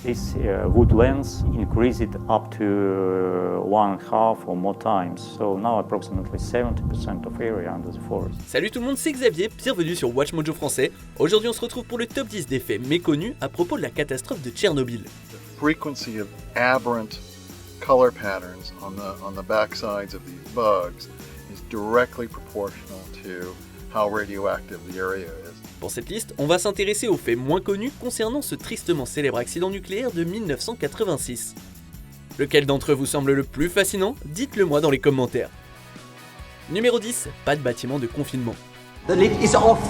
This wood length increased up to 1.5 or more times, so now approximately 70% of area under the forest. Salut tout le monde, c'est Xavier, bienvenue sur WatchMojo français. Aujourd'hui on se retrouve pour le top 10 des faits méconnus à propos de la catastrophe de Tchernobyl. The frequency of aberrant color patterns on the backsides of these bugs is directly proportional to how radioactive the area is. Pour cette liste, on va s'intéresser aux faits moins connus concernant ce tristement célèbre accident nucléaire de 1986. Lequel d'entre eux vous semble le plus fascinant? Dites-le moi dans les commentaires. Numéro 10, pas de bâtiment de confinement. The lid is off.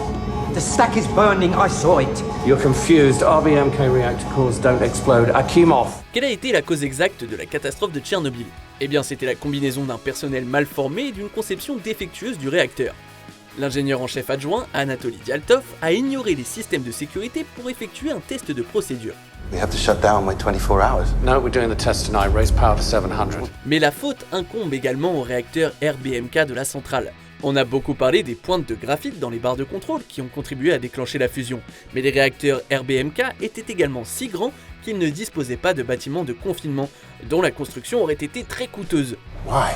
The stack is burning. I saw it. You're confused. RBMK reactor cores don't explode. Akimov. Quelle a été la cause exacte de la catastrophe de Tchernobyl? Eh bien, c'était la combinaison d'un personnel mal formé et d'une conception défectueuse du réacteur. L'ingénieur en chef adjoint, Anatoly Dialtov, a ignoré les systèmes de sécurité pour effectuer un test de procédure. We have to shut down wait 24 hours. No, we're doing the test tonight. Raise power to 700. Mais la faute incombe également au réacteur RBMK de la centrale. On a beaucoup parlé des pointes de graphite dans les barres de contrôle qui ont contribué à déclencher la fusion. Mais les réacteurs RBMK étaient également si grands qu'ils ne disposaient pas de bâtiments de confinement, dont la construction aurait été très coûteuse. Why?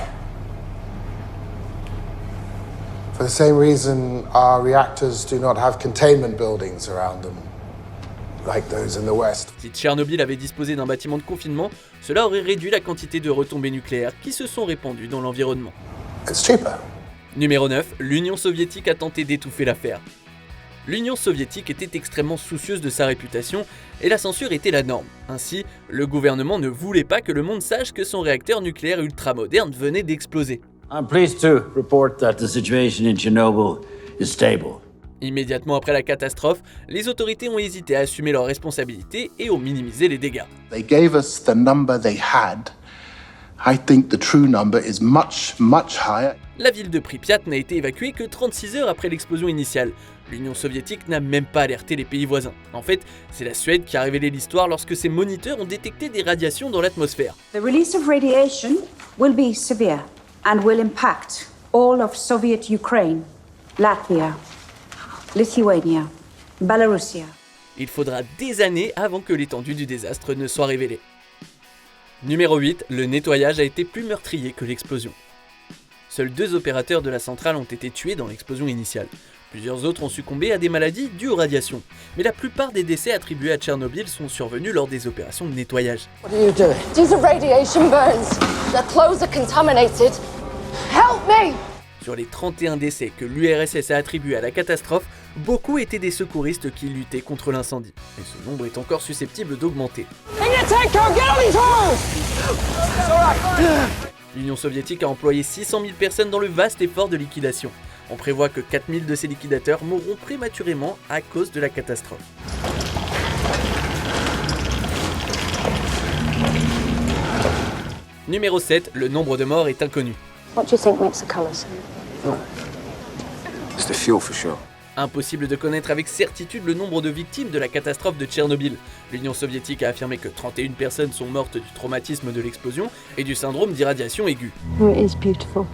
For the same reason our reactors do not have containment buildings around them, like those in the West. Si Tchernobyl avait disposé d'un bâtiment de confinement, cela aurait réduit la quantité de retombées nucléaires qui se sont répandues dans l'environnement. It's cheaper. Numéro 9, l'Union soviétique a tenté d'étouffer l'affaire. L'Union soviétique était extrêmement soucieuse de sa réputation et la censure était la norme. Ainsi, le gouvernement ne voulait pas que le monde sache que son réacteur nucléaire ultramoderne venait d'exploser. I'm pleased to report that the situation in Chernobyl is stable. Immédiatement après la catastrophe, les autorités ont hésité à assumer leurs responsabilités et ont minimisé les dégâts. They gave us the number they had. I think the true number is much higher. La ville de Pripyat n'a été évacuée que 36 heures après l'explosion initiale. L'Union soviétique n'a même pas alerté les pays voisins. En fait, c'est la Suède qui a révélé l'histoire lorsque ses moniteurs ont détecté des radiations dans l'atmosphère. The release of radiation will be severe and will impact all of Soviet Ukraine, Latvia, Lithuania, Belarusia. Il faudra des années avant que l'étendue du désastre ne soit révélée. Numéro 8, le nettoyage a été plus meurtrier que l'explosion. Seuls 2 opérateurs de la centrale ont été tués dans l'explosion initiale. Plusieurs autres ont succombé à des maladies dues aux radiations. Mais la plupart des décès attribués à Tchernobyl sont survenus lors des opérations de nettoyage. What are you doing? These are radiation burns. Their clothes are contaminated. Help me! Sur les 31 décès que l'URSS a attribués à la catastrophe, beaucoup étaient des secouristes qui luttaient contre l'incendie. Et ce nombre est encore susceptible d'augmenter. L'Union soviétique a employé 600 000 personnes dans le vaste effort de liquidation. On prévoit que 4000 de ces liquidateurs mourront prématurément à cause de la catastrophe. Numéro 7, le nombre de morts est inconnu. What do you think makes the colors? It's the fuel for sure. Impossible de connaître avec certitude le nombre de victimes de la catastrophe de Tchernobyl. L'Union soviétique a affirmé que 31 personnes sont mortes du traumatisme de l'explosion et du syndrome d'irradiation aiguë. It is beautiful.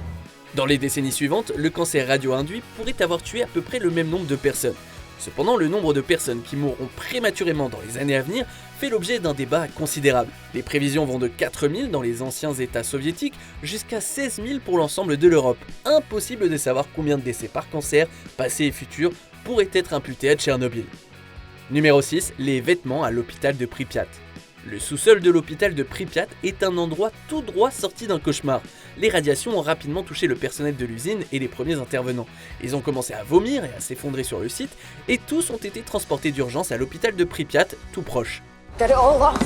Dans les décennies suivantes, le cancer radio-induit pourrait avoir tué à peu près le même nombre de personnes. Cependant, le nombre de personnes qui mourront prématurément dans les années à venir fait l'objet d'un débat considérable. Les prévisions vont de 4000 dans les anciens États soviétiques jusqu'à 16 000 pour l'ensemble de l'Europe. Impossible de savoir combien de décès par cancer, passés et futurs, pourraient être imputés à Tchernobyl. Numéro 6, les vêtements à l'hôpital de Pripyat. Le sous-sol de l'hôpital de Pripyat est un endroit tout droit sorti d'un cauchemar. Les radiations ont rapidement touché le personnel de l'usine et les premiers intervenants. Ils ont commencé à vomir et à s'effondrer sur le site, et tous ont été transportés d'urgence à l'hôpital de Pripyat, tout proche. Get it all off.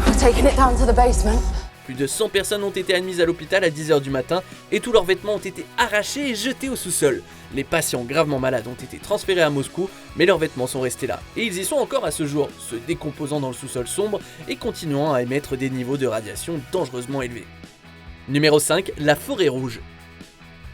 We're taking it down to the basement. Plus de 100 personnes ont été admises à l'hôpital à 10h du matin et tous leurs vêtements ont été arrachés et jetés au sous-sol. Les patients gravement malades ont été transférés à Moscou, mais leurs vêtements sont restés là. Et ils y sont encore à ce jour, se décomposant dans le sous-sol sombre et continuant à émettre des niveaux de radiation dangereusement élevés. Numéro 5, la forêt rouge.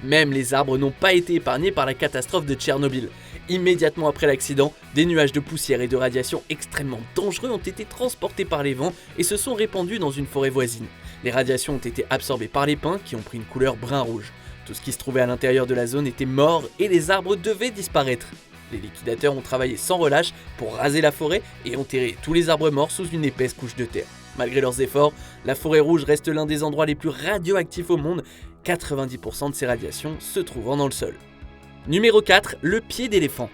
Même les arbres n'ont pas été épargnés par la catastrophe de Tchernobyl. Immédiatement après l'accident, des nuages de poussière et de radiation extrêmement dangereux ont été transportés par les vents et se sont répandus dans une forêt voisine. Les radiations ont été absorbées par les pins qui ont pris une couleur brun-rouge. Tout ce qui se trouvait à l'intérieur de la zone était mort et les arbres devaient disparaître. Les liquidateurs ont travaillé sans relâche pour raser la forêt et enterrer tous les arbres morts sous une épaisse couche de terre. Malgré leurs efforts, la forêt rouge reste l'un des endroits les plus radioactifs au monde, 90% de ces radiations se trouvant dans le sol. Numéro 4, le pied d'éléphant.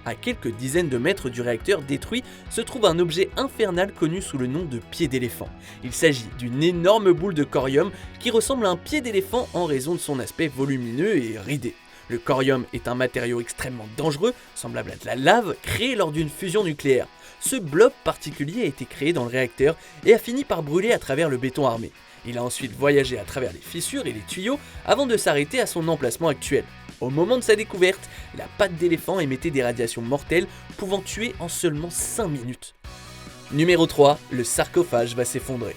À quelques dizaines de mètres du réacteur détruit se trouve un objet infernal connu sous le nom de pied d'éléphant. Il s'agit d'une énorme boule de corium qui ressemble à un pied d'éléphant en raison de son aspect volumineux et ridé. Le corium est un matériau extrêmement dangereux, semblable à de la lave, créé lors d'une fusion nucléaire. Ce blob particulier a été créé dans le réacteur et a fini par brûler à travers le béton armé. Il a ensuite voyagé à travers les fissures et les tuyaux avant de s'arrêter à son emplacement actuel. Au moment de sa découverte, la patte d'éléphant émettait des radiations mortelles pouvant tuer en seulement 5 minutes. Numéro 3, le sarcophage va s'effondrer.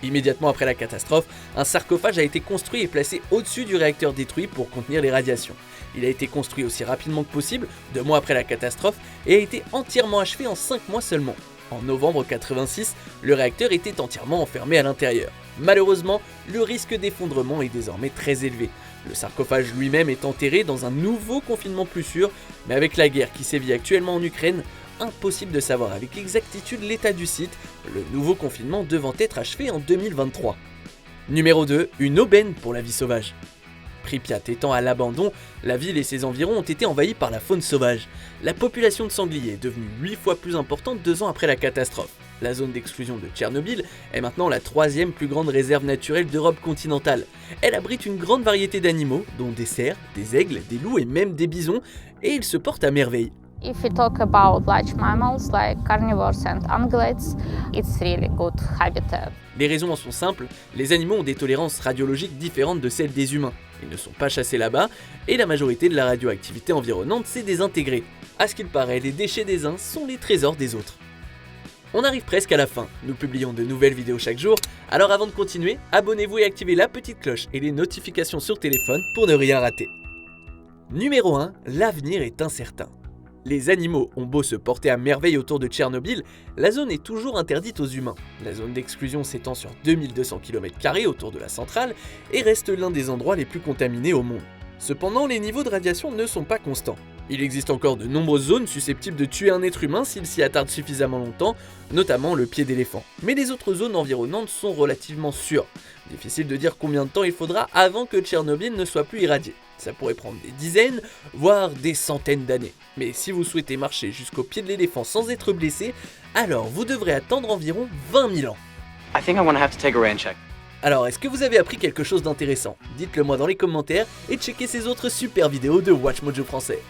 Immédiatement après la catastrophe, un sarcophage a été construit et placé au-dessus du réacteur détruit pour contenir les radiations. Il a été construit aussi rapidement que possible, 2 mois après la catastrophe, et a été entièrement achevé en 5 mois seulement. En novembre 86, le réacteur était entièrement enfermé à l'intérieur. Malheureusement, le risque d'effondrement est désormais très élevé. Le sarcophage lui-même est enterré dans un nouveau confinement plus sûr, mais avec la guerre qui sévit actuellement en Ukraine, impossible de savoir avec exactitude l'état du site, le nouveau confinement devant être achevé en 2023. Numéro 2, une aubaine pour la vie sauvage. Pripyat étant à l'abandon, la ville et ses environs ont été envahis par la faune sauvage. La population de sangliers est devenue 8 fois plus importante 2 ans après la catastrophe. La zone d'exclusion de Tchernobyl est maintenant la 3e plus grande réserve naturelle d'Europe continentale. Elle abrite une grande variété d'animaux, dont des cerfs, des aigles, des loups et même des bisons, et ils se portent à merveille. If we talk about large mammals like carnivores and ungulates, it's really good habitat. Les raisons en sont simples, les animaux ont des tolérances radiologiques différentes de celles des humains. Ils ne sont pas chassés là-bas, et la majorité de la radioactivité environnante s'est désintégrée. À ce qu'il paraît, les déchets des uns sont les trésors des autres. On arrive presque à la fin, nous publions de nouvelles vidéos chaque jour, alors avant de continuer, abonnez-vous et activez la petite cloche et les notifications sur téléphone pour ne rien rater. Numéro 1, l'avenir est incertain. Les animaux ont beau se porter à merveille autour de Tchernobyl, la zone est toujours interdite aux humains. La zone d'exclusion s'étend sur 2200 km² autour de la centrale et reste l'un des endroits les plus contaminés au monde. Cependant, les niveaux de radiation ne sont pas constants. Il existe encore de nombreuses zones susceptibles de tuer un être humain s'il s'y attarde suffisamment longtemps, notamment le pied d'éléphant. Mais les autres zones environnantes sont relativement sûres. Difficile de dire combien de temps il faudra avant que Tchernobyl ne soit plus irradié. Ça pourrait prendre des dizaines, voire des centaines d'années. Mais si vous souhaitez marcher jusqu'au pied de l'éléphant sans être blessé, alors vous devrez attendre environ 20 000 ans. Alors, est-ce que vous avez appris quelque chose d'intéressant? Dites-le moi dans les commentaires et checkez ces autres super vidéos de WatchMojo français.